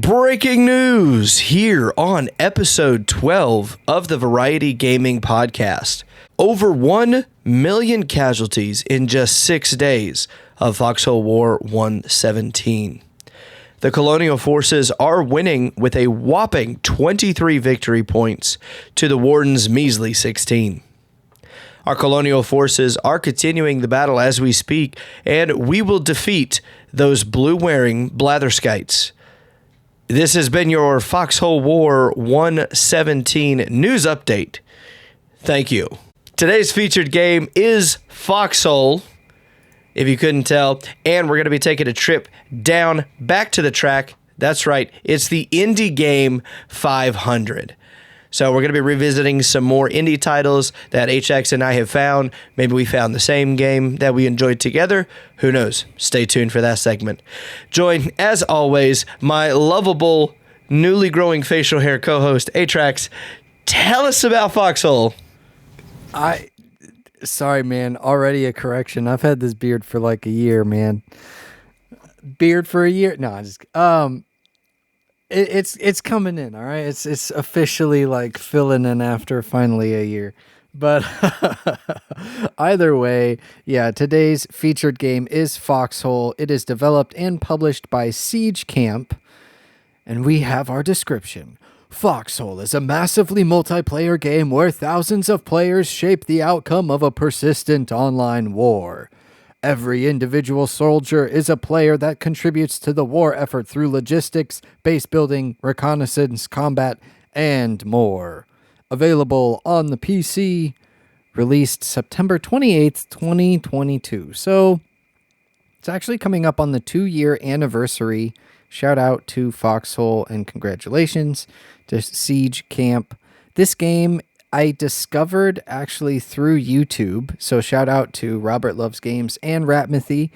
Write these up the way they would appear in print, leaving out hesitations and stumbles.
Breaking news here on episode 12 of the Variety Gaming Podcast. Over 1 million casualties in just 6 days of Foxhole War 117. The colonial forces are winning with a whopping 23 victory points to the Warden's measly 16. Our colonial forces are continuing the battle as we speak, and we will defeat those blue-wearing blatherskites. This has been your Foxhole War 117 news update. Thank you. Today's featured game is Foxhole, if you couldn't tell, and we're going to be taking a trip down back to the track. That's right, it's the Indie Game 500. So we're going to be revisiting some more indie titles that HX and I have found. Maybe we found the same game that we enjoyed together. Who knows? Stay tuned for that segment. Join, as always, my lovable, newly growing facial hair co-host, Atrax. Tell us about Foxhole. Sorry, man. Already a correction. I've had this beard for like a year, man. Beard for a year? No, I just... It's coming in, all right? It's officially like filling in after finally a year. But either way, yeah, today's featured game is Foxhole. It is developed and published by Siege Camp, and we have our description. Foxhole is a massively multiplayer game where thousands of players shape the outcome of a persistent online war. Every individual soldier is a player that contributes to the war effort through logistics, base building, reconnaissance, combat, and more. Available on the PC, released September 28th, 2022. So, it's actually coming up on the 2-year anniversary. Shout out to Foxhole and congratulations to Siege Camp. This game I discovered actually through YouTube, so shout out to Robert Loves Games and Ratmathy.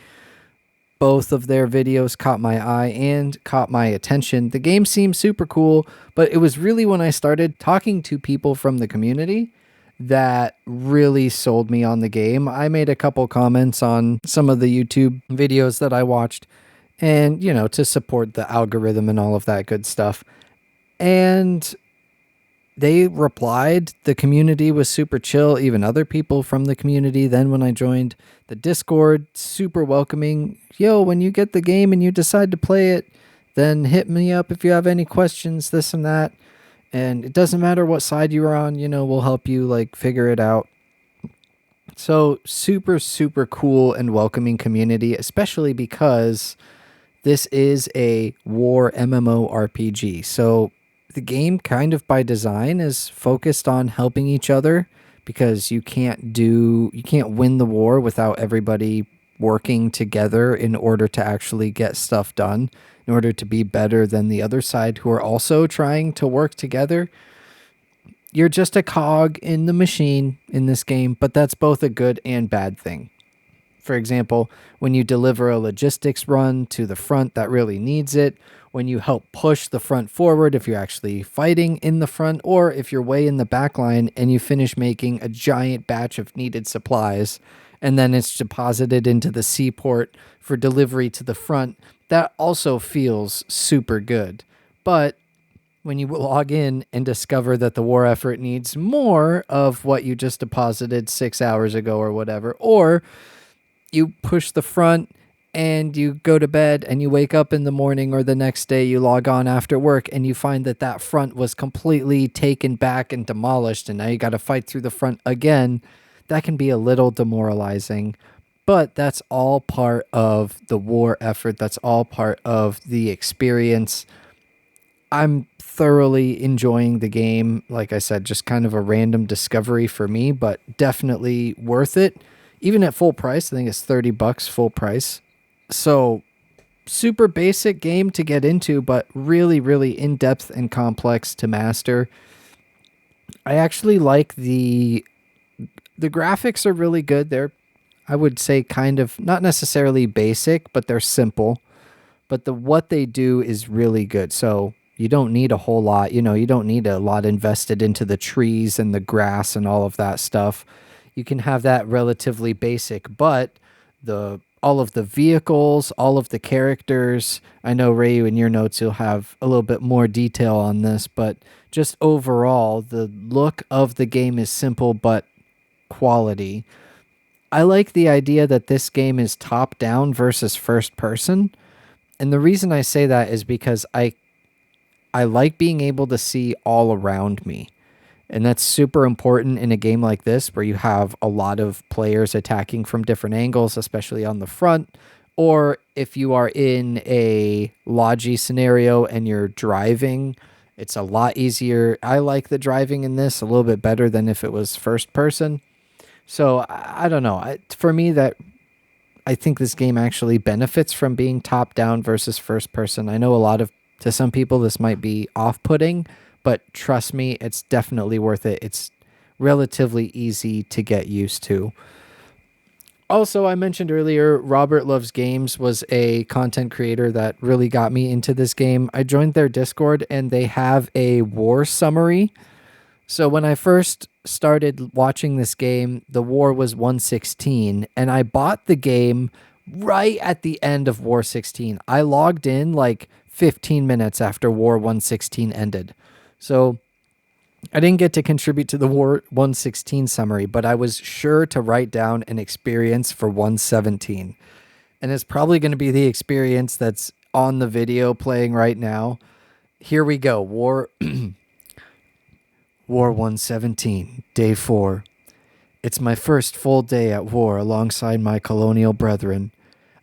Both of their videos caught my eye and caught my attention. The game seemed super cool, but it was really when I started talking to people from the community that really sold me on the game. I made a couple comments on some of the YouTube videos that I watched, and, you know, to support the algorithm and all of that good stuff. And they replied. The community was super chill. Even other people from the community. Then when I joined the Discord, super welcoming. Yo, when you get the game and you decide to play it, then hit me up if you have any questions, this and that. And it doesn't matter what side you're on, you know, we'll help you like figure it out. So super, super cool and welcoming community, especially because this is a war MMORPG. So the game, kind of by design, is focused on helping each other because you can't win the war without everybody working together in order to actually get stuff done, in order to be better than the other side who are also trying to work together. You're just a cog in the machine in this game, but that's both a good and bad thing. For example, when you deliver a logistics run to the front that really needs it, when you help push the front forward if you're actually fighting in the front, or if you're way in the back line and you finish making a giant batch of needed supplies, and then it's deposited into the seaport for delivery to the front, that also feels super good. But when you log in and discover that the war effort needs more of what you just deposited 6 hours ago or whatever, or you push the front and you go to bed and you wake up in the morning or the next day you log on after work and you find that that front was completely taken back and demolished and now you got to fight through the front again, that can be a little demoralizing. But that's all part of the war effort. That's all part of the experience. I'm thoroughly enjoying the game. Like I said, just kind of a random discovery for me, but definitely worth it. Even at full price, I think it's $30 full price. So super basic game to get into, but really, really in-depth and complex to master. I actually like the graphics are really good. They're, I would say, kind of not necessarily basic, but they're simple. But what they do is really good. So you don't need a whole lot. You know, you don't need a lot invested into the trees and the grass and all of that stuff. You can have that relatively basic, but the all of the vehicles, all of the characters. I know, Rayu, in your notes, you'll have a little bit more detail on this, but just overall, the look of the game is simple but quality. I like the idea that this game is top down versus first person. And the reason I say that is because I like being able to see all around me. And that's super important in a game like this where you have a lot of players attacking from different angles, especially on the front. Or if you are in a Logi scenario and you're driving, it's a lot easier. I like the driving in this a little bit better than if it was first person. So I don't know. For me, that I think this game actually benefits from being top down versus first person. I know to some people this might be off-putting, but trust me, it's definitely worth it. It's relatively easy to get used to. Also, I mentioned earlier, Robert Loves Games was a content creator that really got me into this game. I joined their Discord and they have a war summary. So when I first started watching this game, the war was 116, and I bought the game right at the end of War 16. I logged in like 15 minutes after War 116 ended. So I didn't get to contribute to the War 116 summary, but I was sure to write down an experience for 117. And it's probably going to be the experience that's on the video playing right now. Here we go. War 117, Day 4. It's my first full day at war alongside my colonial brethren.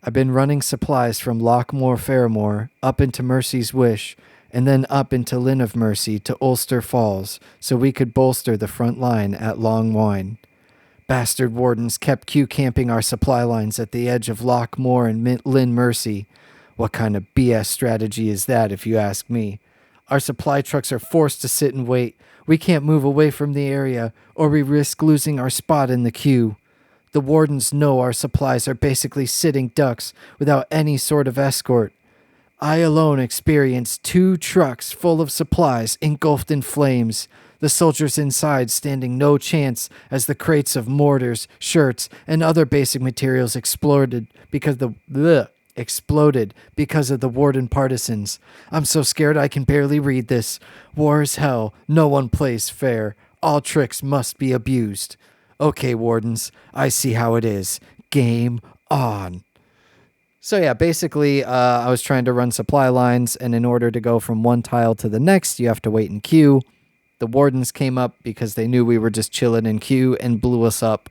I've been running supplies from Lochmore Fairmore up into Mercy's Wish, and then up into Lynn of Mercy to Ulster Falls, so we could bolster the front line at Long Wine. Bastard wardens kept Q-camping our supply lines at the edge of Lochmore and Lynn Mercy. What kind of BS strategy is that, if you ask me? Our supply trucks are forced to sit and wait. We can't move away from the area, or we risk losing our spot in the queue. The wardens know our supplies are basically sitting ducks without any sort of escort. I alone experienced 2 trucks full of supplies engulfed in flames, the soldiers inside standing no chance as the crates of mortars, shirts, and other basic materials exploded because of the warden partisans. I'm so scared I can barely read this. War is hell. No one plays fair. All tricks must be abused. Okay, wardens, I see how it is. Game on. So yeah, basically, I was trying to run supply lines, and in order to go from one tile to the next, you have to wait in queue. The wardens came up because they knew we were just chilling in queue and blew us up.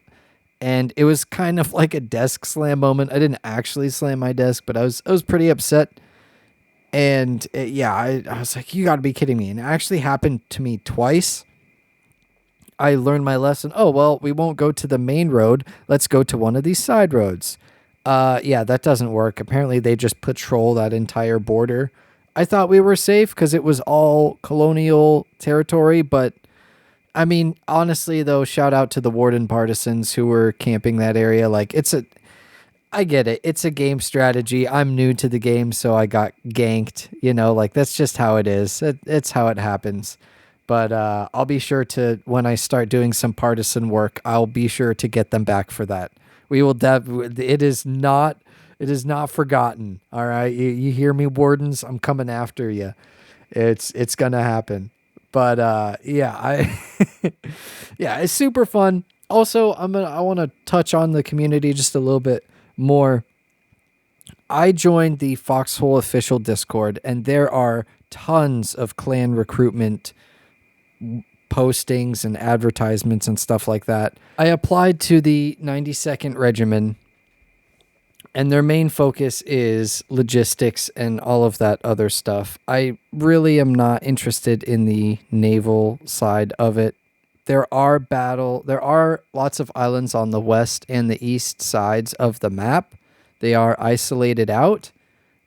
And it was kind of like a desk slam moment. I didn't actually slam my desk, but I was pretty upset. And I was like, you got to be kidding me. And it actually happened to me twice. I learned my lesson. Oh, well, we won't go to the main road. Let's go to one of these side roads. That doesn't work. Apparently, they just patrol that entire border. I thought we were safe because it was all colonial territory, but I mean, honestly, though, shout out to the warden partisans who were camping that area. Like, I get it. It's a game strategy. I'm new to the game, so I got ganked. That's just how it is. It's how it happens. But I'll be sure to, when I start doing some partisan work, I'll be sure to get them back for that. We will. It is not forgotten. All right, you hear me, wardens? I'm coming after you. It's gonna happen. But it's super fun. Also, I want to touch on the community just a little bit more. I joined the Foxhole official Discord, and there are tons of clan recruitment postings and advertisements and stuff like that. I applied to the 92nd Regiment, and their main focus is logistics and all of that other stuff. I really am not interested in the naval side of it. There are lots of islands on the west and the east sides of the map. They are isolated out,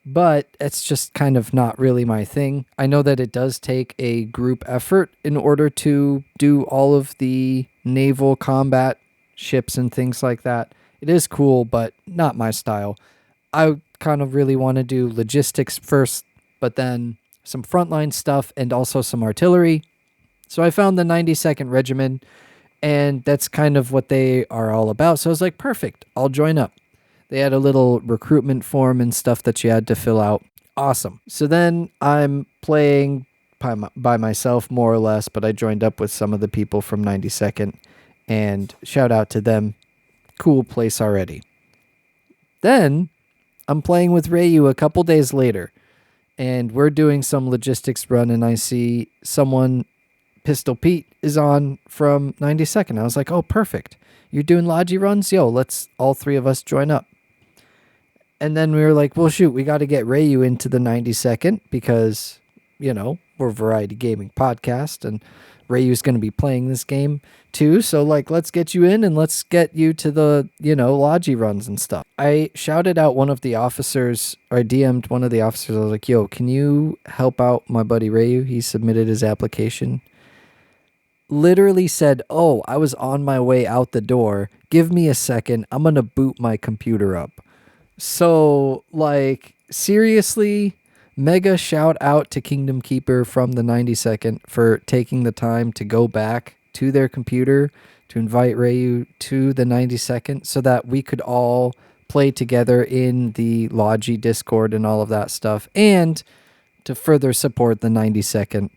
but it's just kind of not really my thing. I know that it does take a group effort in order to do all of the naval combat ships and things like that. It is cool, but not my style. I kind of really want to do logistics first, but then some frontline stuff and also some artillery. So I found the 92nd Regiment, and that's kind of what they are all about. So I was like, perfect, I'll join up. They had a little recruitment form and stuff that you had to fill out. Awesome. So then I'm playing by myself more or less, but I joined up with some of the people from 92nd, and shout out to them. Cool place already. Then I'm playing with Rayu a couple days later, and we're doing some logistics run, and I see someone, Pistol Pete, is on from 92nd. I was like, oh, perfect. You're doing Logi runs? Yo, let's all three of us join up. And then we were like, well, shoot, we got to get Rayu into the 92nd because, you know, we're a variety gaming podcast, and Rayu's going to be playing this game too. So, like, let's get you in and let's get you to the, you know, Logi runs and stuff. I shouted out one of the officers, or I DM'd one of the officers. I was like, yo, can you help out my buddy Rayu? He submitted his application. Literally said, oh, I was on my way out the door. Give me a second. I'm going to boot my computer up. So, like, seriously, mega shout out to Kingdom Keeper from the 92nd for taking the time to go back to their computer to invite Rayu to the 92nd so that we could all play together in the Logi Discord and all of that stuff. And to further support the 92nd,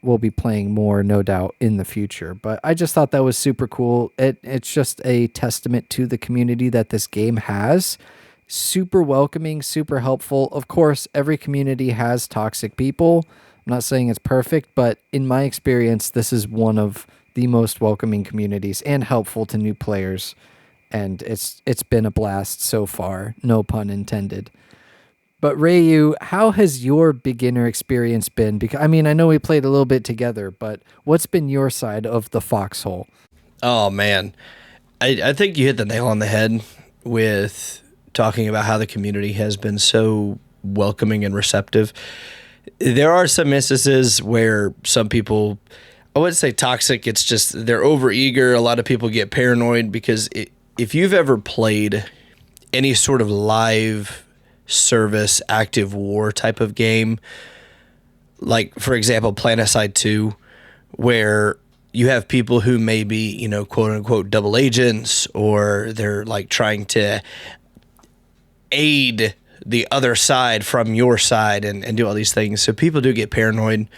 we'll be playing more, no doubt, in the future. But I just thought that was super cool. It's just a testament to the community that this game has. Super welcoming, super helpful. Of course, every community has toxic people. I'm not saying it's perfect, but in my experience, this is one of the most welcoming communities and helpful to new players. And it's been a blast so far, no pun intended. But Rayu, how has your beginner experience been? Because I mean, I know we played a little bit together, but what's been your side of the Foxhole? Oh man, I think you hit the nail on the head with talking about how the community has been so welcoming and receptive. There are some instances where some people, I wouldn't say toxic, it's just they're overeager. A lot of people get paranoid because if you've ever played any sort of live service active war type of game, like for example Planetside 2, where you have people who may be, you know, quote unquote double agents, or they're like trying to aid the other side from your side and do all these things. So people do get paranoid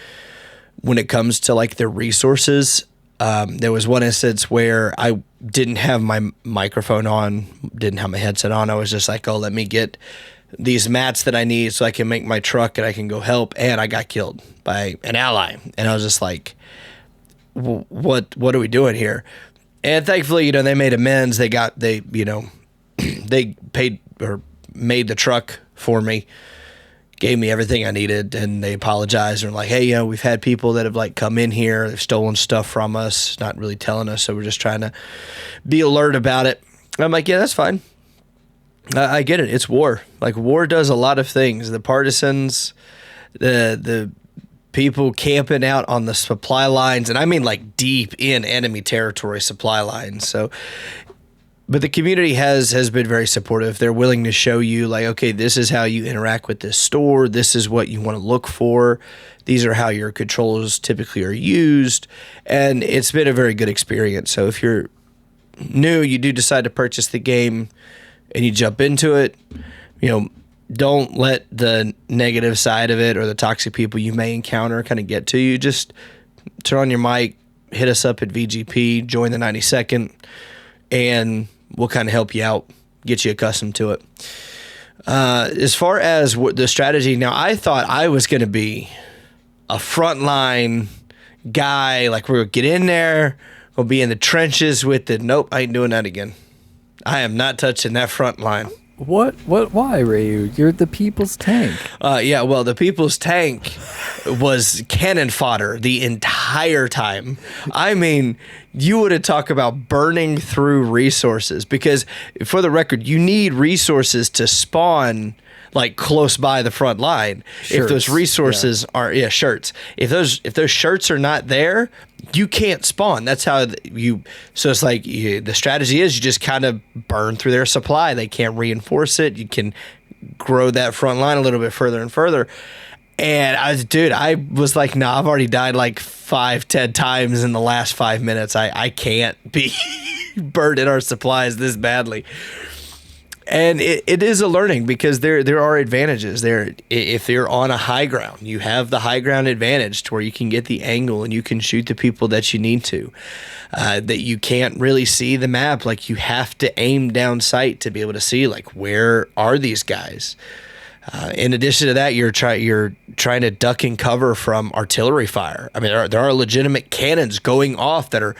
when it comes to like their resources. There was one instance where I didn't have my microphone on, didn't have my headset on. I was just like, oh, let me get these mats that I need so I can make my truck and I can go help. And I got killed by an ally. And I was just like, what are we doing here? And thankfully, you know, they made amends. They paid or made the truck for me, gave me everything I needed, and they apologized and were like, hey, you know, we've had people that have like come in here, they've stolen stuff from us, not really telling us, so we're just trying to be alert about it. And I'm like, yeah, that's fine. I get it. It's war. Like, war does a lot of things. The partisans, the people camping out on the supply lines, and I mean like deep in enemy territory supply lines. So, but the community has been very supportive. They're willing to show you like, okay, this is how you interact with this store. This is what you want to look for. These are how your controls typically are used. And it's been a very good experience. So if you're new, you do decide to purchase the game and you jump into it, you know, don't let the negative side of it or the toxic people you may encounter kind of get to you. Just turn on your mic, hit us up at VGP, join the 92nd, and we'll kind of help you out, get you accustomed to it. As far as the strategy, now I thought I was going to be a frontline guy, like we're going to get in there, we'll be in the trenches with it. Nope, I ain't doing that again. I am not touching that front line. Why, Rayu? You're the people's tank. Yeah, well, the people's tank was cannon fodder the entire time. I mean, you would have talked about burning through resources, because for the record, you need resources to spawn like close by the front line. Shirts. If those resources are shirts. If those shirts are not there, you can't spawn. That's how so it's like the strategy is you just kind of burn through their supply. They can't reinforce it. You can grow that front line a little bit further and further. And I was like, nah, I've already died like 5-10 times in the last 5 minutes. I can't be burning our supplies this badly. And it is a learning because there are advantages there. If you're on a high ground, you have the high ground advantage to where you can get the angle and you can shoot the people that you need to. That you can't really see the map. Like, you have to aim down sight to be able to see, like, where are these guys? In addition to that, you're trying to duck and cover from artillery fire. I mean, there are legitimate cannons going off that are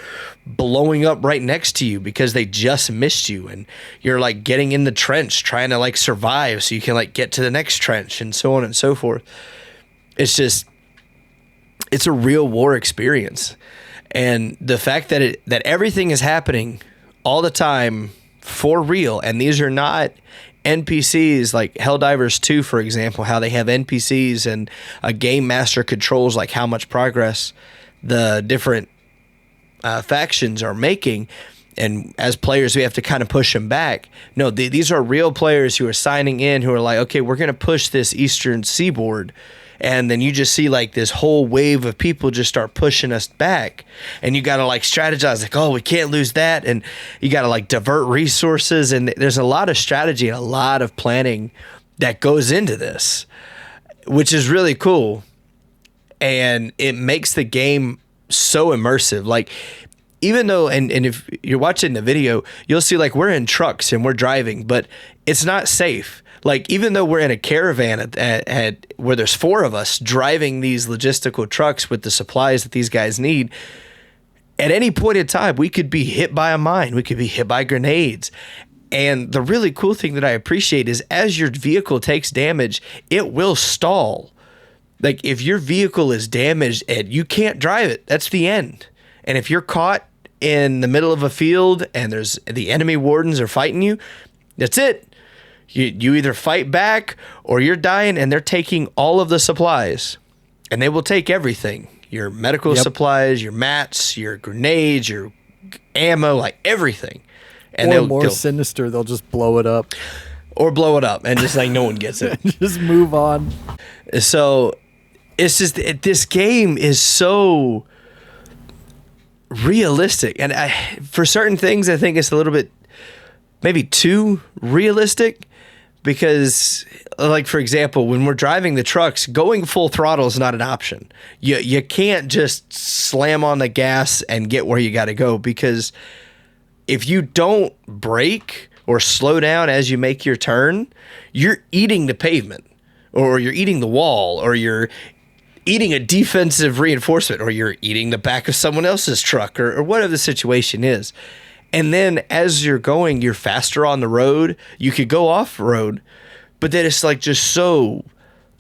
blowing up right next to you because they just missed you, and you're like getting in the trench trying to like survive so you can like get to the next trench, and so on and so forth. It's a real war experience, and the fact that that everything is happening all the time for real, and these are not NPCs like Helldivers 2, for example, how they have NPCs and a game master controls like how much progress the different factions are making, and as players we have to kind of push them back. No, these are real players who are signing in, who are like, okay, we're going to push this eastern seaboard, and then you just see like this whole wave of people just start pushing us back, and you got to like strategize, like, oh, we can't lose that, and you got to like divert resources, and there's a lot of strategy and a lot of planning that goes into this, which is really cool, and it makes the game so immersive. Like, even though, and if you're watching the video, you'll see like we're in trucks and we're driving, but it's not safe. Like, even though we're in a caravan at where there's 4 of us driving these logistical trucks with the supplies that these guys need, at any point in time, we could be hit by a mine. We could be hit by grenades. And the really cool thing that I appreciate is as your vehicle takes damage, it will stall. Like, if your vehicle is damaged and you can't drive it, that's the end. And if you're caught in the middle of a field and there's the enemy wardens are fighting you, that's it. You either fight back or you're dying, and they're taking all of the supplies, and they will take everything. Your medical supplies, your mats, your grenades, your ammo, like everything. And or more sinister, they'll just blow it up. Or blow it up and just like no one gets it. Just move on. So it's just, this game is so realistic. And for certain things, I think it's a little bit maybe too realistic. Because, like, for example, when we're driving the trucks, going full throttle is not an option. You can't just slam on the gas and get where you got to go, because if you don't brake or slow down as you make your turn, you're eating the pavement, or you're eating the wall, or you're eating a defensive reinforcement, or you're eating the back of someone else's truck, or whatever the situation is. And then as you're going, you're faster on the road. You could go off road, but then it's like just so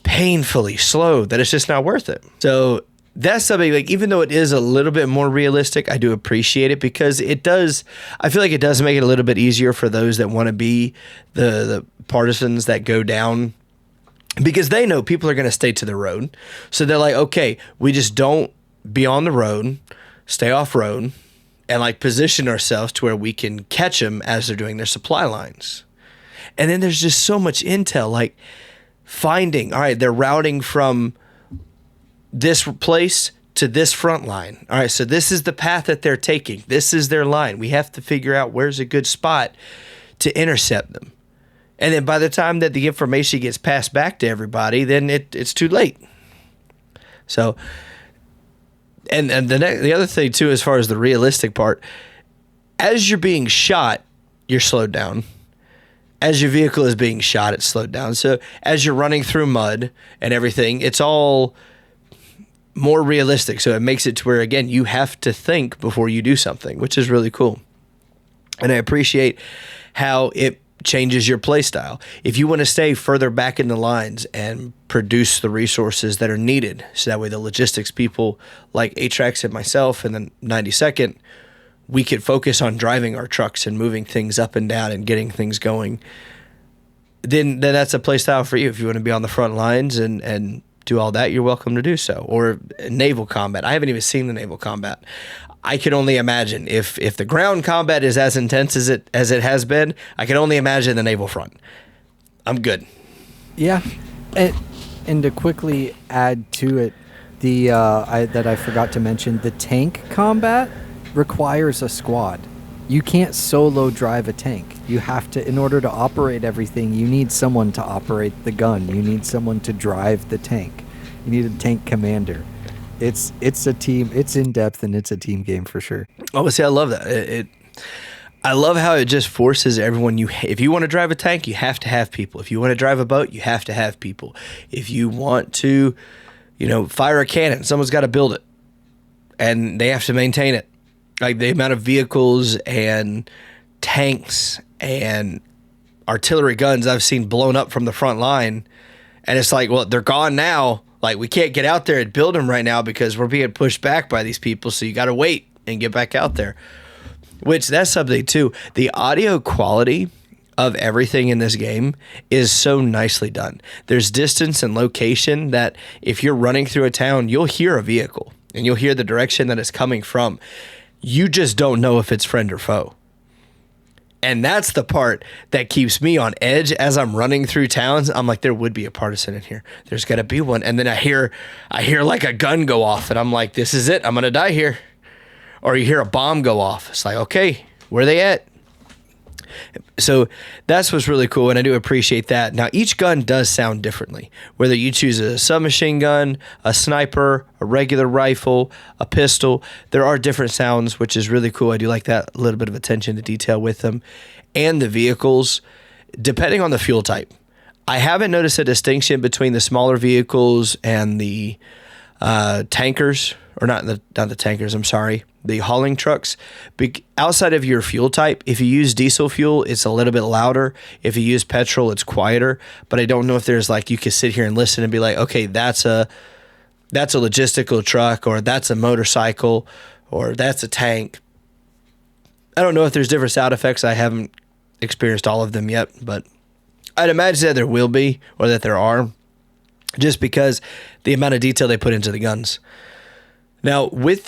painfully slow that it's just not worth it. So that's something, like, even though it is a little bit more realistic, I do appreciate it, because it does, I feel like it does make it a little bit easier for those that want to be the partisans that go down, because they know people are going to stay to the road. So they're like, okay, we just don't be on the road, stay off road, and like position ourselves to where we can catch them as they're doing their supply lines. And then there's just so much intel, like finding, all right, they're routing from this place to this front line. All right, so this is the path that they're taking. This is their line. We have to figure out where's a good spot to intercept them. And then by the time that the information gets passed back to everybody, then it's too late. So, and the other thing too, as far as the realistic part, as you're being shot, you're slowed down. As your vehicle is being shot, it's slowed down. So as you're running through mud and everything, it's all more realistic. So it makes it to where, again, you have to think before you do something, which is really cool. And I appreciate how it changes your play style. If you want to stay further back in the lines and produce the resources that are needed, so that way the logistics people like Atrax and myself and the 92nd, we could focus on driving our trucks and moving things up and down and getting things going, then that's a play style for you. If you want to be on the front lines and do all that, you're welcome to do so. Or naval combat. I haven't even seen the naval combat. I can only imagine if the ground combat is as intense as it has been, I can only imagine the naval front. I'm good. Yeah, and to quickly add to it, that I forgot to mention, the tank combat requires a squad. You can't solo drive a tank. You have to, in order to operate everything, you need someone to operate the gun. You need someone to drive the tank. You need a tank commander. It's a team. It's in depth, and it's a team game for sure. Oh, see, I love that. I love how it just forces everyone. If you want to drive a tank, you have to have people. If you want to drive a boat, you have to have people. If you want to, fire a cannon, someone's got to build it, and they have to maintain it. Like the amount of vehicles and tanks and artillery guns I've seen blown up from the front line, and it's like, well, they're gone now. Like, we can't get out there and build them right now because we're being pushed back by these people. So you got to wait and get back out there. Which, that's something too. The audio quality of everything in this game is so nicely done. There's distance and location that if you're running through a town, you'll hear a vehicle and you'll hear the direction that it's coming from. You just don't know if it's friend or foe. And that's the part that keeps me on edge as I'm running through towns. I'm like, there would be a partisan in here. There's got to be one. And then I hear like a gun go off, and I'm like, this is it. I'm going to die here. Or you hear a bomb go off. It's like, okay, where are they at? So that's what's really cool, and I do appreciate that. Now, each gun does sound differently. Whether you choose a submachine gun, a sniper, a regular rifle, a pistol, there are different sounds, which is really cool. I do like that, a little bit of attention to detail with them. And the vehicles, depending on the fuel type. I haven't noticed a distinction between the smaller vehicles and the tankers, or not the tankers, I'm sorry, the hauling trucks. Outside of your fuel type, if you use diesel fuel, it's a little bit louder. If you use petrol, it's quieter. But I don't know if there's like, you could sit here and listen and be like, okay, that's a logistical truck, or that's a motorcycle, or that's a tank. I don't know if there's different sound effects. I haven't experienced all of them yet, but I'd imagine that there will be, or that there are, just because the amount of detail they put into the guns. Now, with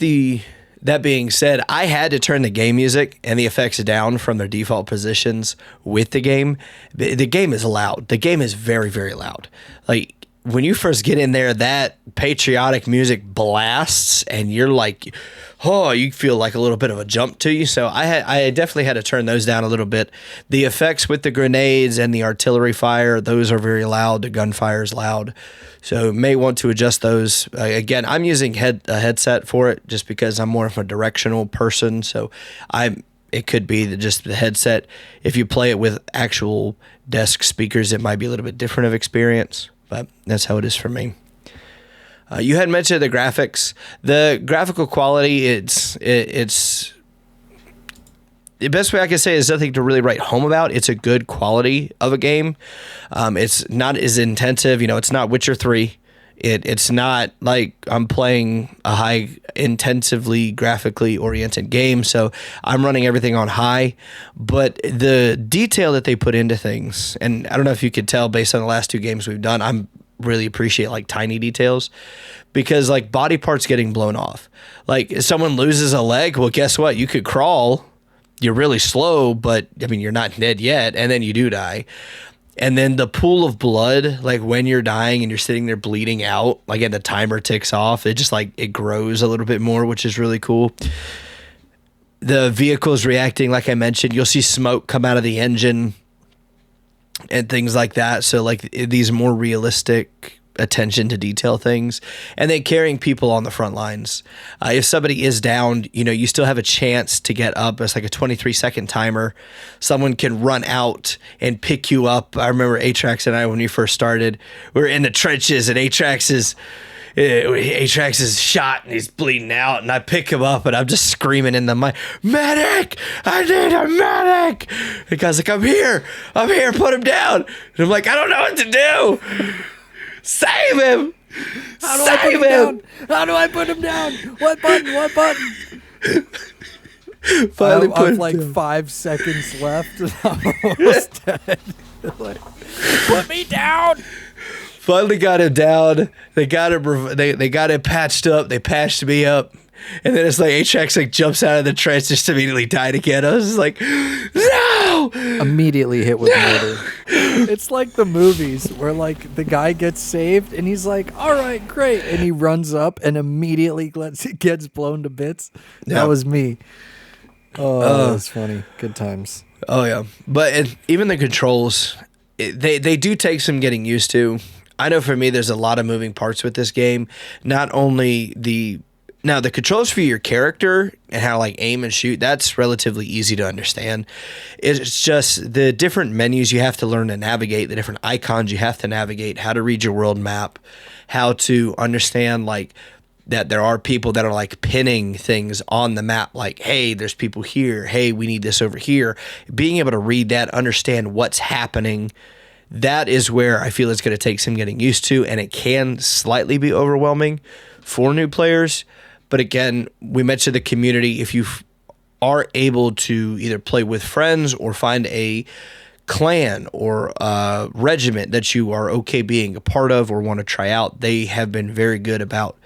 that being said, I had to turn the game music and the effects down from their default positions with the game. The game is loud. The game is very, very loud. Like, when you first get in there, that patriotic music blasts, and you're like, oh, you feel like a little bit of a jump to you. So I definitely had to turn those down a little bit. The effects with the grenades and the artillery fire, those are very loud. The gunfire is loud. So may want to adjust those. Again, I'm using a headset for it just because I'm more of a directional person. So it could be just the headset. If you play it with actual desk speakers, it might be a little bit different of experience. But that's how it is for me. You had mentioned the graphics. The graphical quality, it's the best way I can say is nothing to really write home about. It's a good quality of a game. It's not as intensive. It's not Witcher 3. It's not like I'm playing a high, intensively graphically oriented game. So I'm running everything on high. But the detail that they put into things, and I don't know if you could tell based on the last two games we've done, I'm really appreciate like tiny details, because like body parts getting blown off. Like if someone loses a leg, well, guess what? You could crawl. You're really slow, but I mean, you're not dead yet. And then you do die. And then the pool of blood, like when you're dying and you're sitting there bleeding out, like and the timer ticks off, it just like, it grows a little bit more, which is really cool. The vehicle's reacting, like I mentioned, you'll see smoke come out of the engine and things like that. So like these more realistic attention to detail things, and then carrying people on the front lines. If somebody is down, you still have a chance to get up. It's like a 23-second timer. Someone can run out and pick you up. I remember Atrax and I, when we first started, we were in the trenches, and Atrax is shot and he's bleeding out, and I pick him up and I'm just screaming in the mic, medic, I need a medic. The guy's like, I'm here, put him down. And I'm like, I don't know what to do. Save him! Save him! How do I put him down? What button? Finally I'm like 5 seconds left, and I'm almost dead. Like, put me down! Finally got him down. They got him. They got him patched up. They patched me up. And then it's like Atrax like jumps out of the trench, just immediately died again. I was just like, no! Immediately hit with murder. It's like the movies where like the guy gets saved and he's like, all right, great. And he runs up and immediately gets blown to bits. That was me. Oh, that's funny. Good times. Oh yeah, but even the controls, they do take some getting used to. I know for me, there's a lot of moving parts with this game. Not only the controls for your character and how to like aim and shoot, that's relatively easy to understand. It's just the different menus you have to learn to navigate, the different icons you have to navigate, how to read your world map, how to understand like that there are people that are like pinning things on the map, like, hey, there's people here. Hey, we need this over here. Being able to read that, understand what's happening, that is where I feel it's going to take some getting used to, and it can slightly be overwhelming for new players. But again, we mentioned the community. If you are able to either play with friends or find a clan or a regiment that you are okay being a part of or want to try out, they have been very good about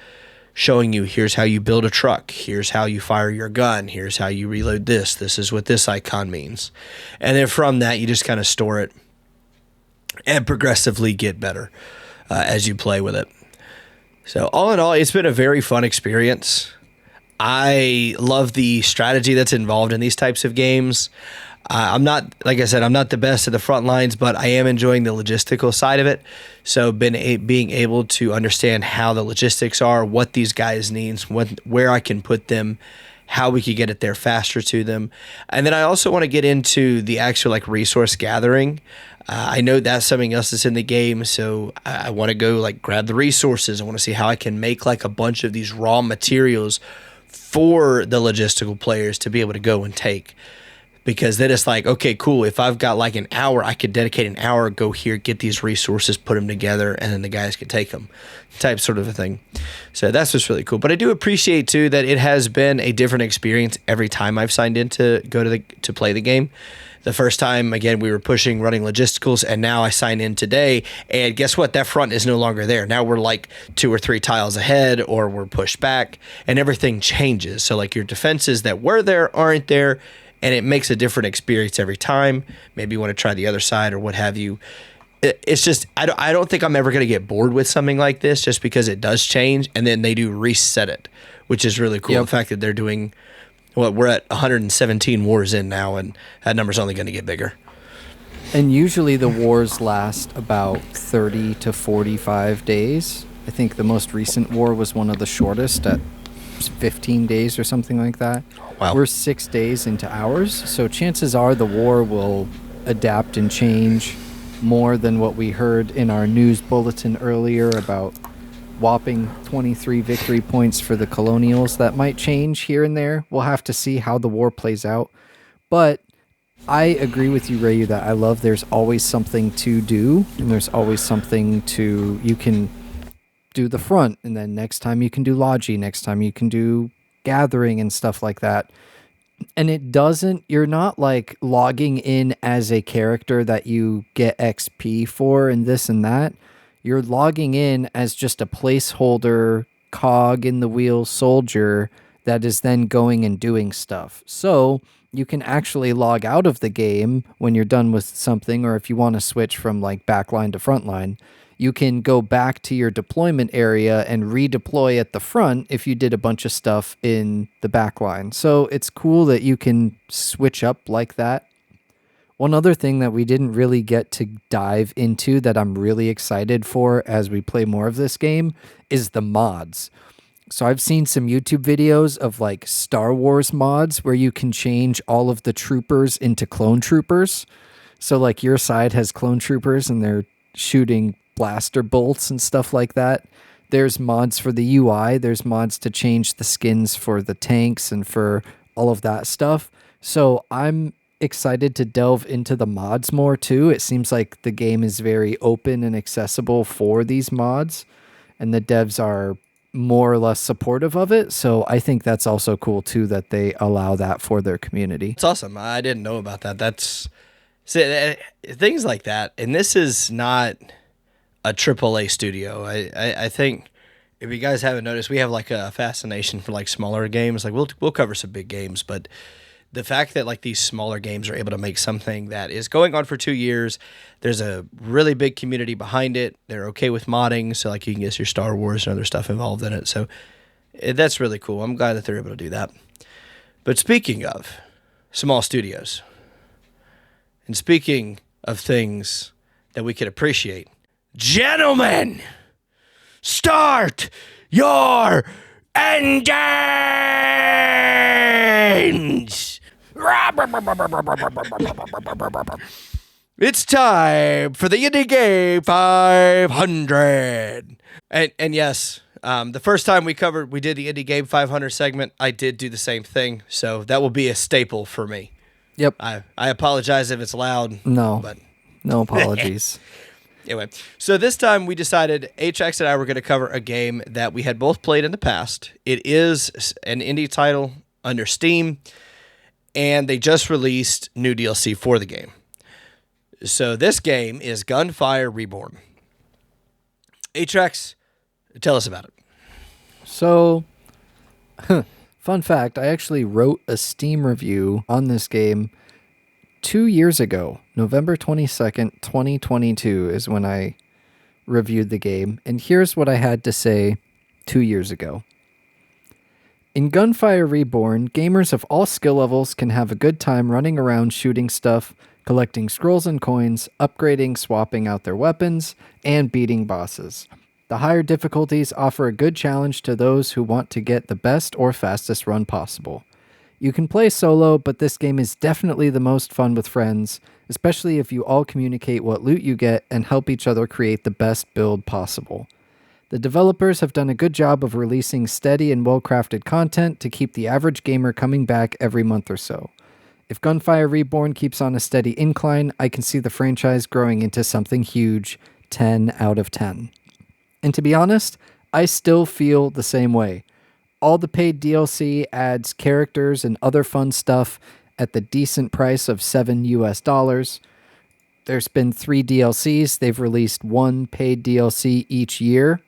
showing you, here's how you build a truck, here's how you fire your gun, here's how you reload this is what this icon means. And then from that, you just kind of store it and progressively get better as you play with it. So all in all, it's been a very fun experience. I love the strategy that's involved in these types of games. I'm not, like I said, I'm not the best at the front lines, but I am enjoying the logistical side of it. So being able to understand how the logistics are, what these guys need, where I can put them, how we could get it there faster to them. And then I also want to get into the actual like resource gathering. I know that's something else that's in the game, so I want to go like grab the resources. I want to see how I can make like a bunch of these raw materials for the logistical players to be able to go and take. Because then it's like, okay, cool. If I've got like an hour, I could dedicate an hour, go here, get these resources, put them together, and then the guys can take them, type sort of a thing. So that's just really cool. But I do appreciate too that it has been a different experience every time I've signed in to go to play the game. The first time, again, we were running logisticals, and now I sign in today, and guess what? That front is no longer there. Now we're like 2 or 3 tiles ahead, or we're pushed back, and everything changes. So like your defenses that were there aren't there, and it makes a different experience every time. Maybe you want to try the other side or what have you. It's just, I don't think I'm ever going to get bored with something like this just because it does change, and then they do reset it, which is really cool. Yep. The fact that they're doing, we're at 117 wars in now, and that number's only going to get bigger. And usually the wars last about 30 to 45 days. I think the most recent war was one of the shortest at 15 days or something like that. Wow. We're 6 days into ours, so chances are the war will adapt and change more than what we heard in our news bulletin earlier about whopping 23 victory points for the colonials. That might change here and there. We'll have to see how the war plays out. But I agree with you, Rayu, that I love there's always something to do, and there's always something to, you can do the front, and then next time you can do Logi, next time you can do gathering and stuff like that. And it doesn't, you're not like logging in as a character that you get XP for and this and that. You're logging in as just a placeholder cog in the wheel soldier that is then going and doing stuff. So you can actually log out of the game when you're done with something, or if you want to switch from like backline to frontline, you can go back to your deployment area and redeploy at the front if you did a bunch of stuff in the backline. So it's cool that you can switch up like that. One other thing that we didn't really get to dive into that I'm really excited for as we play more of this game is the mods. So I've seen some YouTube videos of like Star Wars mods where you can change all of the troopers into clone troopers. So like your side has clone troopers and they're shooting blaster bolts and stuff like that. There's mods for the UI. There's mods to change the skins for the tanks and for all of that stuff. So I'm excited to delve into the mods more too. It seems like the game is very open and accessible for these mods, and the devs are more or less supportive of it. So I think that's also cool too, that they allow that for their community. It's awesome. I didn't know about that. That's things like that. And this is not a AAA studio. I think if you guys haven't noticed, we have like a fascination for like smaller games. Like we'll cover some big games, but the fact that like these smaller games are able to make something that is going on for 2 years, there's a really big community behind it. They're okay with modding, so like you can get your Star Wars and other stuff involved in it. So that's really cool. I'm glad that they're able to do that. But speaking of small studios. And speaking of things that we could appreciate, gentlemen, start your engines! It's time for the Indie Game 500. And yes, the first time we did the Indie Game 500 segment, I did do the same thing. So that will be a staple for me. Yep. I apologize if it's loud. No. But no apologies. Anyway, so this time we decided HX and I were going to cover a game that we had both played in the past. It is an indie title under Steam, and they just released new DLC for the game. So this game is Gunfire Reborn. HX, tell us about it. So, fun fact, I actually wrote a Steam review on this game 2 years ago. November 22nd, 2022 is when I reviewed the game. And here's what I had to say 2 years ago. In Gunfire Reborn, gamers of all skill levels can have a good time running around shooting stuff, collecting scrolls and coins, upgrading, swapping out their weapons, and beating bosses. The higher difficulties offer a good challenge to those who want to get the best or fastest run possible. You can play solo, but this game is definitely the most fun with friends, especially if you all communicate what loot you get and help each other create the best build possible. The developers have done a good job of releasing steady and well-crafted content to keep the average gamer coming back every month or so. If Gunfire Reborn keeps on a steady incline, I can see the franchise growing into something huge, 10 out of 10. And to be honest, I still feel the same way. All the paid DLC adds characters and other fun stuff at the decent price of $7. There's been 3 DLCs. They've released 1 paid DLC each year.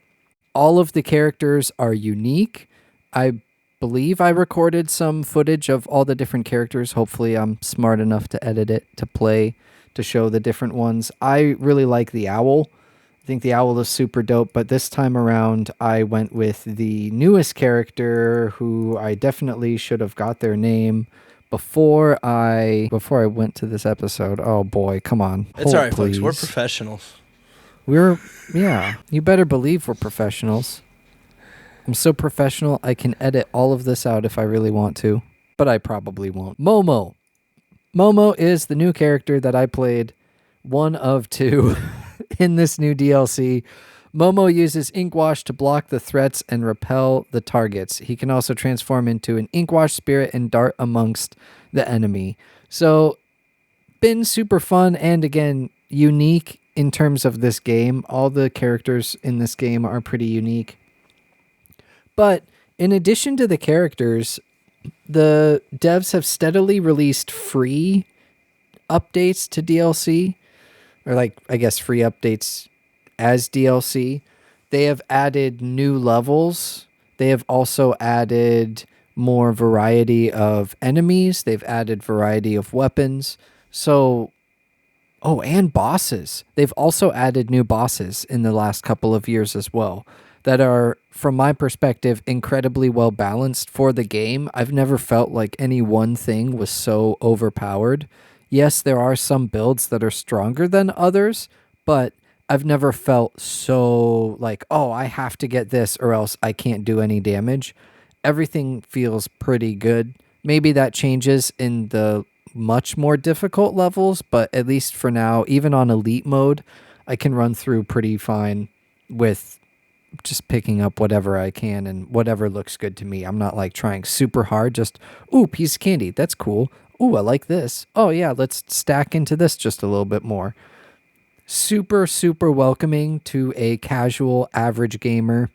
All of the characters are unique. I believe I recorded some footage of all the different characters. Hopefully I'm smart enough to edit it to play to show the different ones. I really like the owl. I think the owl is super dope, but this time around I went with the newest character who I definitely should have got their name before I went to this episode. Oh boy, come on. It's all right, please. folks. We're professionals. You better believe we're professionals. I'm so professional, I can edit all of this out if I really want to, but I probably won't. Momo. Momo is the new character that I played, one of 2 in this new DLC. Momo uses Inkwash to block the threats and repel the targets. He can also transform into an Inkwash spirit and dart amongst the enemy. So, been super fun and, again, unique in terms of this game. All the characters in this game are pretty unique. But in addition to the characters, the devs have steadily released free updates to DLC, or free updates as DLC. They have added new levels. They have also added more variety of enemies. They've added variety of weapons. And bosses. They've also added new bosses in the last couple of years as well that are, from my perspective, incredibly well balanced for the game. I've never felt like any one thing was so overpowered. Yes, there are some builds that are stronger than others, but I've never felt so like, oh, I have to get this or else I can't do any damage. Everything feels pretty good. Maybe that changes in the much more difficult levels, but at least for now, even on elite mode, I can run through pretty fine with just picking up whatever I can and whatever looks good to me. I'm not like trying super hard, just, ooh, piece of candy, that's cool. Ooh, I like this. Oh yeah, let's stack into this just a little bit more. Super, super welcoming to a casual average gamer.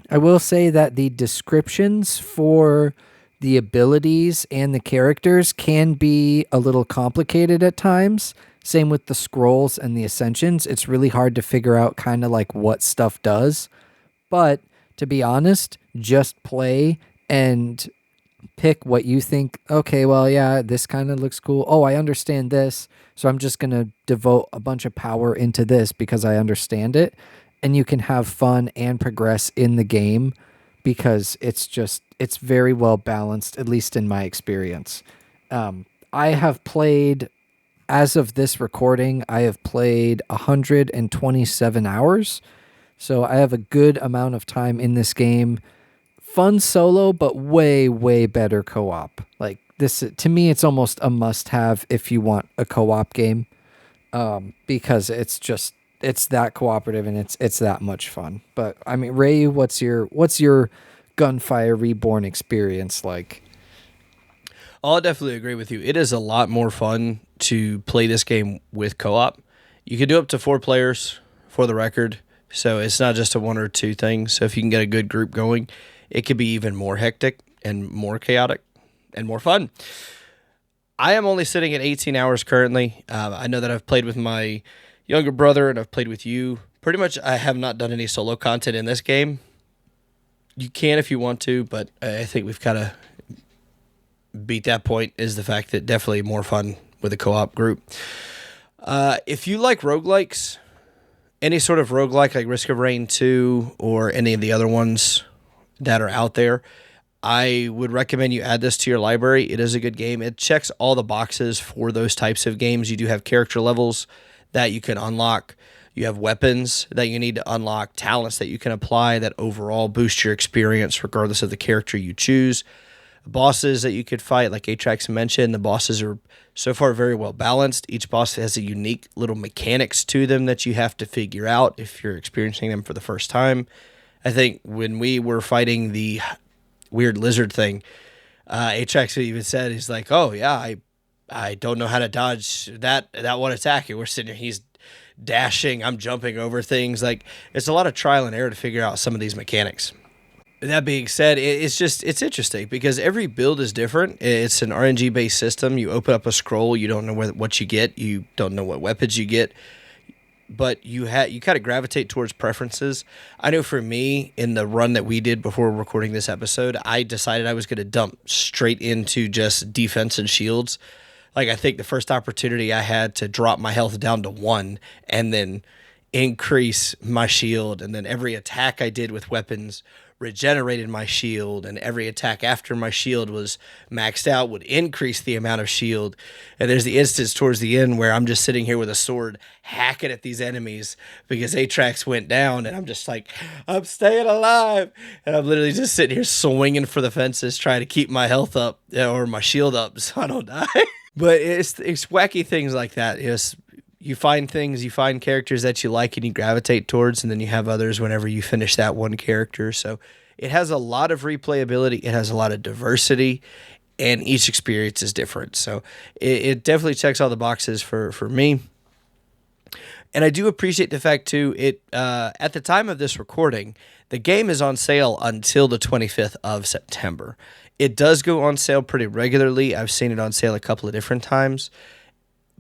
I will say that the descriptions for the abilities and the characters can be a little complicated at times. Same with the scrolls and the ascensions. It's really hard to figure out kind of like what stuff does. But to be honest, just play and pick what you think. Okay, well, yeah, this kind of looks cool. Oh, I understand this. So I'm just going to devote a bunch of power into this because I understand it. And you can have fun and progress in the game because it's very well balanced, at least in my experience. I have played, as of this recording, I have played 127 hours. So I have a good amount of time in this game. Fun solo, but way, way better co-op. Like this, to me, it's almost a must-have if you want a co-op game, because it's that cooperative and it's that much fun. But I mean, Ray, what's your Gunfire Reborn experience like? I'll definitely agree with you. It is a lot more fun to play this game with co-op. You can do up to 4 players, for the record, so it's not just a 1 or 2 thing. So if you can get a good group going, it could be even more hectic and more chaotic and more fun. I am only sitting at 18 hours currently. I know that I've played with my younger brother and I've played with you. Pretty much I have not done any solo content in this game. You can if you want to, but I think we've kind of beat that point, is the fact that definitely more fun with a co-op group. If you like roguelikes, any sort of roguelike like Risk of Rain 2 or any of the other ones that are out there, I would recommend you add this to your library. It is a good game. It checks all the boxes for those types of games. You do have character levels that you can unlock. You have weapons that you need to unlock, talents that you can apply that overall boost your experience regardless of the character you choose. Bosses that you could fight, like Atrax mentioned, the bosses are so far very well balanced. Each boss has a unique little mechanics to them that you have to figure out if you're experiencing them for the first time. I think when we were fighting the weird lizard thing, Atrax even said, he's like, oh yeah, I don't know how to dodge that one attack. And we're sitting here, he's dashing, I'm jumping over things. Like, it's a lot of trial and error to figure out some of these mechanics. That being said, it's interesting because every build is different. It's an RNG based system. You open up a scroll, you don't know what you get, you don't know what weapons you get, but you kind of gravitate towards preferences. I know for me, in the run that we did before recording this episode, I decided I was going to dump straight into just defense and shields. Like, I think the first opportunity I had to drop my health down to 1 and then increase my shield, and then every attack I did with weapons regenerated my shield, and every attack after my shield was maxed out would increase the amount of shield. And there's the instance towards the end where I'm just sitting here with a sword hacking at these enemies because Atrax went down, and I'm just like, I'm staying alive, and I'm literally just sitting here swinging for the fences trying to keep my health up or my shield up so I don't die. But it's wacky things like that. You find things, you find characters that you like and you gravitate towards, and then you have others whenever you finish that one character. So it has a lot of replayability, it has a lot of diversity, and each experience is different. So it definitely checks all the boxes for me. And I do appreciate the fact, too, at the time of this recording, the game is on sale until the 25th of September. It does go on sale pretty regularly. I've seen it on sale a couple of different times.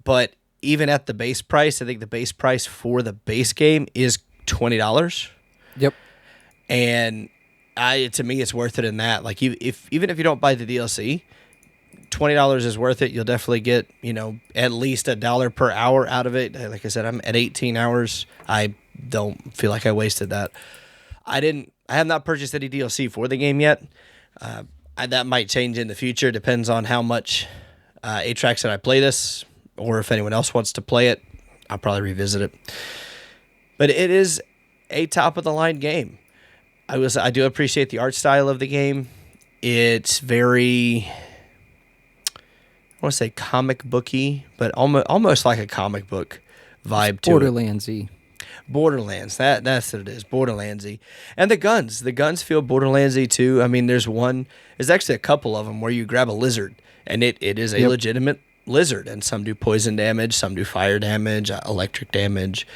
But even at the base price, I think the base price for the base game is $20. Yep. And to me, it's worth it in that. Like, even if you don't buy the DLC, $20 is worth it. You'll definitely get, at least $1 per hour out of it. Like I said, I'm at 18 hours. I don't feel like I wasted that. I have not purchased any DLC for the game yet. That might change in the future. Depends on how much Atrax and I play this, or if anyone else wants to play it, I'll probably revisit it. But it is a top-of-the-line game. I do appreciate the art style of the game. It's very, I want to say comic booky, but almost like a comic book vibe to it. Borderlands-y. Borderlands, that's what it is, Borderlands-y. And the guns feel Borderlands-y too. I mean, there's actually a couple of them where you grab a lizard, and it is a legitimate lizard, and some do poison damage, some do fire damage, electric damage,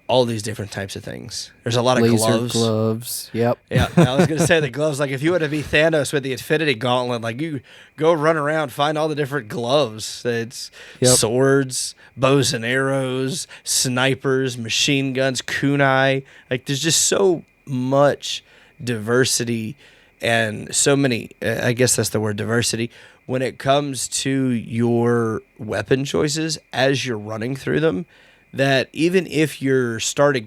all these different types of things. There's a lot of laser gloves. Yep. Yeah, I was going to say the gloves. Like, if you were to be Thanos with the Infinity Gauntlet, like, you go run around, find all the different gloves. It's swords, bows and arrows, snipers, machine guns, kunai. Like, there's just so much diversity and so many, I guess that's the word, diversity, when it comes to your weapon choices as you're running through them, that even if you're start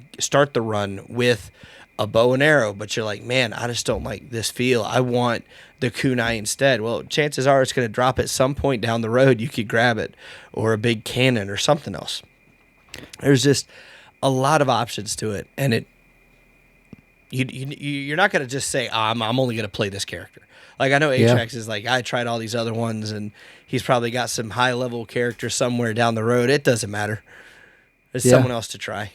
the run with a bow and arrow, but you're like, man, I just don't like this feel. I want the kunai instead. Well, chances are it's going to drop at some point down the road. You could grab it, or a big cannon or something else. There's just a lot of options to it, and you're not going to just say, I'm only going to play this character. Like, I know Atrax is like, I tried all these other ones, and he's probably got some high-level character somewhere down the road. It doesn't matter. There's someone else to try.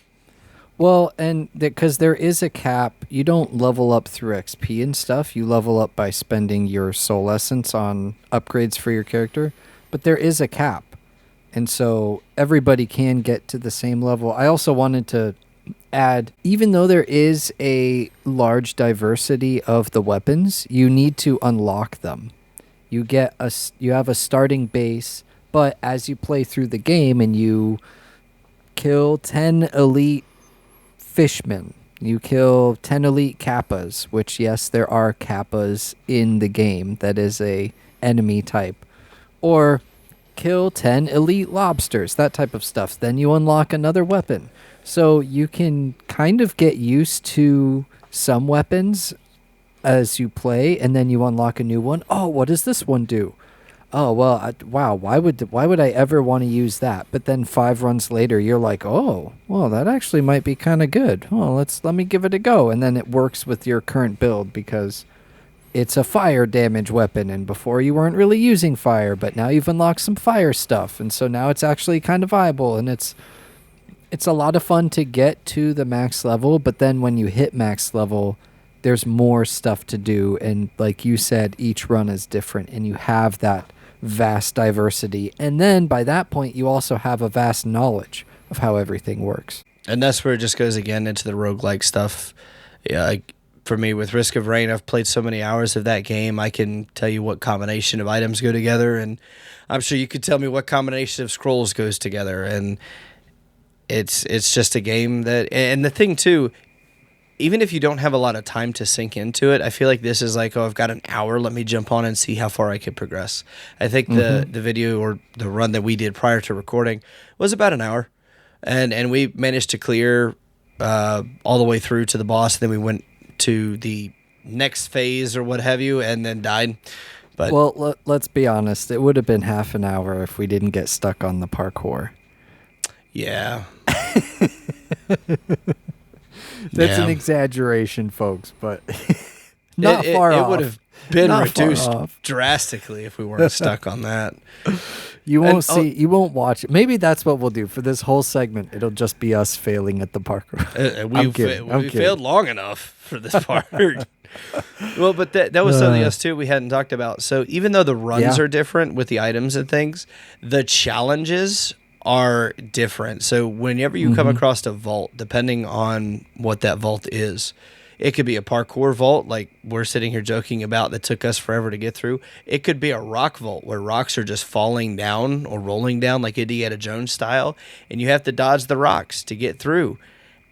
Well, and because there is a cap, you don't level up through XP and stuff. You level up by spending your soul essence on upgrades for your character. But there is a cap. And so everybody can get to the same level. I also wanted to add, even though there is a large diversity of the weapons, you need to unlock them. You have a starting base, but as you play through the game and you kill 10 elite fishmen, you kill 10 elite kappas, which, yes, there are kappas in the game. That is a enemy type. Or kill 10 elite lobsters, that type of stuff. Then you unlock another weapon. So you can kind of get used to some weapons as you play, and then you unlock a new one. Oh, what does this one do? Oh, well, wow, why would I ever want to use that? But then 5 runs later, you're like, oh, well, that actually might be kind of good. Oh, let me give it a go. And then it works with your current build because it's a fire damage weapon, and before you weren't really using fire, but now you've unlocked some fire stuff, and so now it's actually kind of viable, and it's a lot of fun to get to the max level, but then when you hit max level, there's more stuff to do, and like you said, each run is different, and you have that vast diversity, and then by that point, you also have a vast knowledge of how everything works. And that's where it just goes again into the roguelike stuff. Yeah, like for me, with Risk of Rain, I've played so many hours of that game, I can tell you what combination of items go together, and I'm sure you could tell me what combination of scrolls goes together, and it's just a game that, and the thing too, even if you don't have a lot of time to sink into it, I feel like this is like, oh, I've got an hour, let me jump on and see how far I can progress. I think the video or the run that we did prior to recording was about an hour, and we managed to clear all the way through to the boss, and then we went to the next phase or what have you, and then died. But well, let's be honest, it would have been half an hour if we didn't get stuck on the parkour. Yeah. That's an exaggeration, folks, but not far off. It would have been Not reduced far off. drastically if we weren't stuck on that. You won't watch it. Maybe that's what we'll do for this whole segment. It'll just be us failing at the parkour. We failed long enough for this part. Well, but that was something else too we hadn't talked about. So even though the runs are different with the items and things, the challenges are different. So whenever you come across a vault, depending on what that vault is, it could be a parkour vault like we're sitting here joking about that took us forever to get through. It could be a rock vault where rocks are just falling down or rolling down like Indiana Jones style, and you have to dodge the rocks to get through.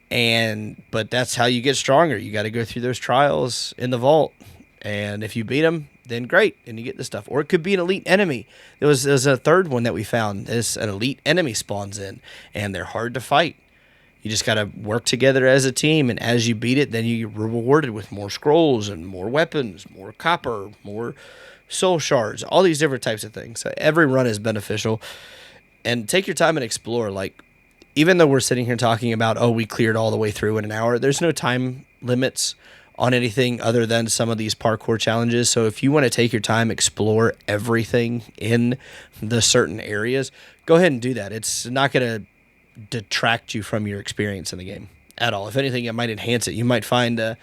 But that's how you get stronger. You got to go through those trials in the vault, and if you beat them, then great, and you get the stuff. Or it could be an elite enemy. There's a third one that we found. There's an elite enemy spawns in, and they're hard to fight. You just got to work together as a team, and as you beat it, then you're rewarded with more scrolls and more weapons, more copper, more soul shards, all these different types of things. So every run is beneficial. And take your time and explore. Like, even though we're sitting here talking about, oh, we cleared all the way through in an hour, there's no time limits on anything other than some of these parkour challenges. So if you want to take your time, explore everything in the certain areas, go ahead and do that. It's not going to detract you from your experience in the game at all. If anything, it might enhance it. You might find a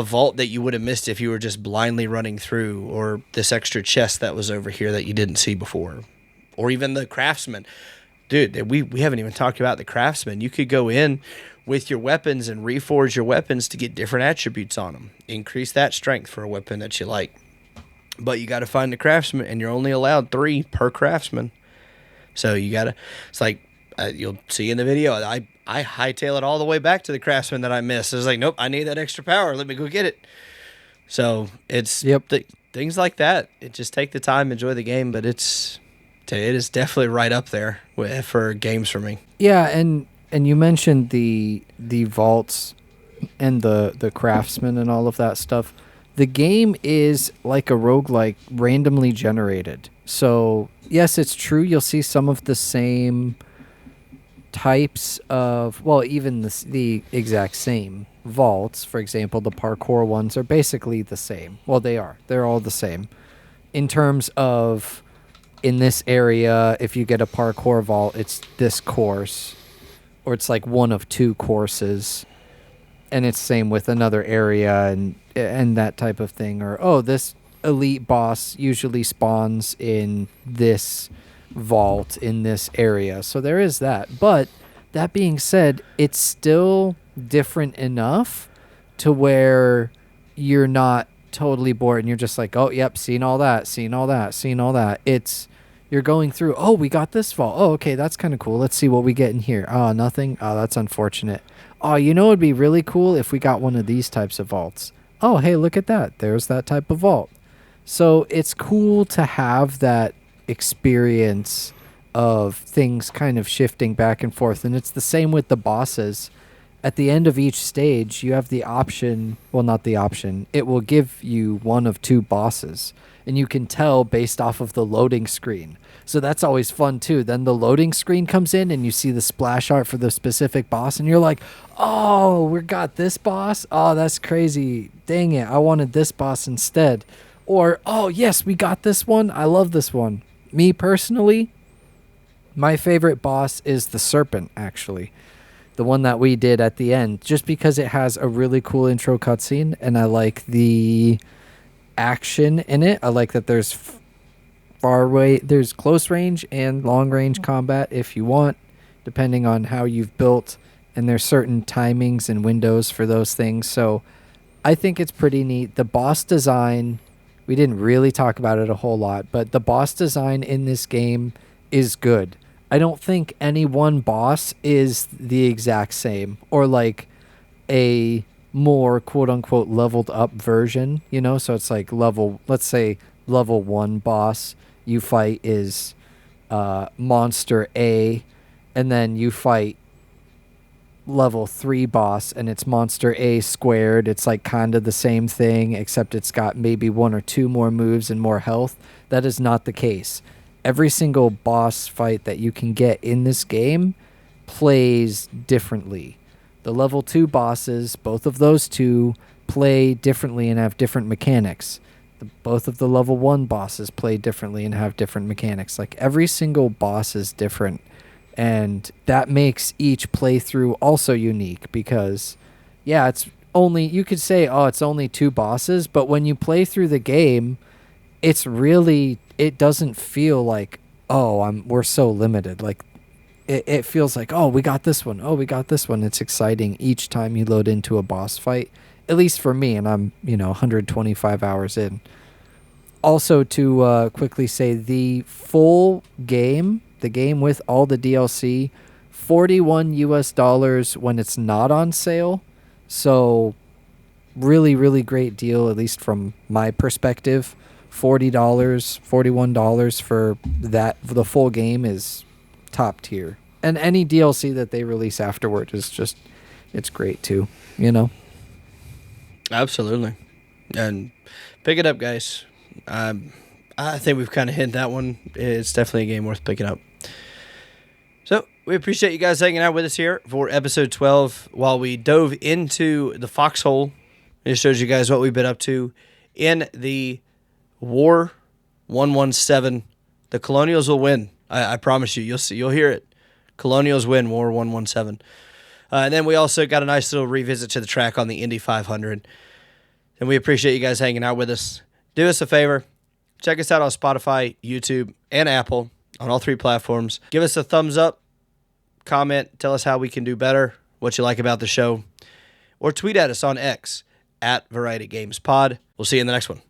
vault that you would have missed if you were just blindly running through, or this extra chest that was over here that you didn't see before, or even the craftsman. Dude, we haven't even talked about the craftsman. You could go in with your weapons and reforge your weapons to get different attributes on them. Increase that strength for a weapon that you like. But you got to find the craftsman, and you're only allowed 3 per craftsman. So you got to, it's like, you'll see in the video, I hightail it all the way back to the craftsman that I missed. I was like, nope, I need that extra power. Let me go get it. So it's things like that. It just take the time, enjoy the game, but it is definitely right up there for games for me. Yeah, and you mentioned the vaults and the craftsman and all of that stuff. The game is like a roguelike, randomly generated. So, yes, it's true. You'll see some of the same types of, well, even the exact same vaults. For example, the parkour ones are basically the same. Well, they are. They're all the same. In terms of, in this area, if you get a parkour vault, it's this course, or it's like one of two courses. And it's same with another area and that type of thing. Or, oh, this elite boss usually spawns in this vault in this area. So there is that. But that being said, it's still different enough to where you're not totally bored and you're just like, oh, yep, seen all that. It's, you're going through, oh, we got this vault. Oh, okay, that's kind of cool. Let's see what we get in here. Oh, nothing. Oh, that's unfortunate. Oh, you know, it'd be really cool if we got one of these types of vaults. Oh, hey, look at that. There's that type of vault. So it's cool to have that experience of things kind of shifting back and forth. And it's the same with the bosses. At the end of each stage, you have the option, well, not the option, it will give you one of two bosses. And you can tell based off of the loading screen. So that's always fun too. Then the loading screen comes in and you see the splash art for the specific boss and you're like, oh, we got this boss? Oh, that's crazy. Dang it, I wanted this boss instead. Or, oh, yes, we got this one. I love this one. Me personally, my favorite boss is the serpent, actually. The one that we did at the end, just because it has a really cool intro cutscene and I like the action in it. I like that there's there's close range and long range combat if you want, depending on how you've built, and there's certain timings and windows for those things. So I think it's pretty neat. The boss design, we didn't really talk about it a whole lot, but the boss design in this game is good. I don't think any one boss is the exact same or like a more quote unquote leveled up version, you know? So it's like let's say level 1 boss you fight is monster A, and then you fight level 3 boss and it's monster A squared. It's like kind of the same thing, except it's got maybe 1 or 2 more moves and more health. That is not the case. Every single boss fight that you can get in this game plays differently. The level 2 bosses, both of those two, play differently and have different mechanics. Both of the level 1 bosses play differently and have different mechanics. Like every single boss is different. And that makes each playthrough also unique because, yeah, it's only, you could say, oh, it's only 2 bosses. But when you play through the game, it's really, it doesn't feel like, oh, we're so limited. Like it feels like, oh, we got this one. Oh, we got this one. It's exciting each time you load into a boss fight. At least for me, and I'm, 125 hours in. Also, to quickly say, the full game, the game with all the DLC, $41 when it's not on sale. So, really, really great deal, at least from my perspective. $40, $41 for that, for the full game is top tier. And any DLC that they release afterward is just, it's great too, Absolutely. And pick it up, guys. I think we've kind of hit that one. It's definitely a game worth picking up. So we appreciate you guys hanging out with us here for episode 12 while we dove into the Foxhole. It shows you guys what we've been up to in the War 117. The Colonials will win. I promise you. You'll hear it. Colonials win War 117. And then we also got a nice little revisit to the track on the Indy 500. And we appreciate you guys hanging out with us. Do us a favor. Check us out on Spotify, YouTube, and Apple on all 3 platforms. Give us a thumbs up. Comment. Tell us how we can do better. What you like about the show. Or tweet at us on X @VarietyGamesPod. We'll see you in the next one.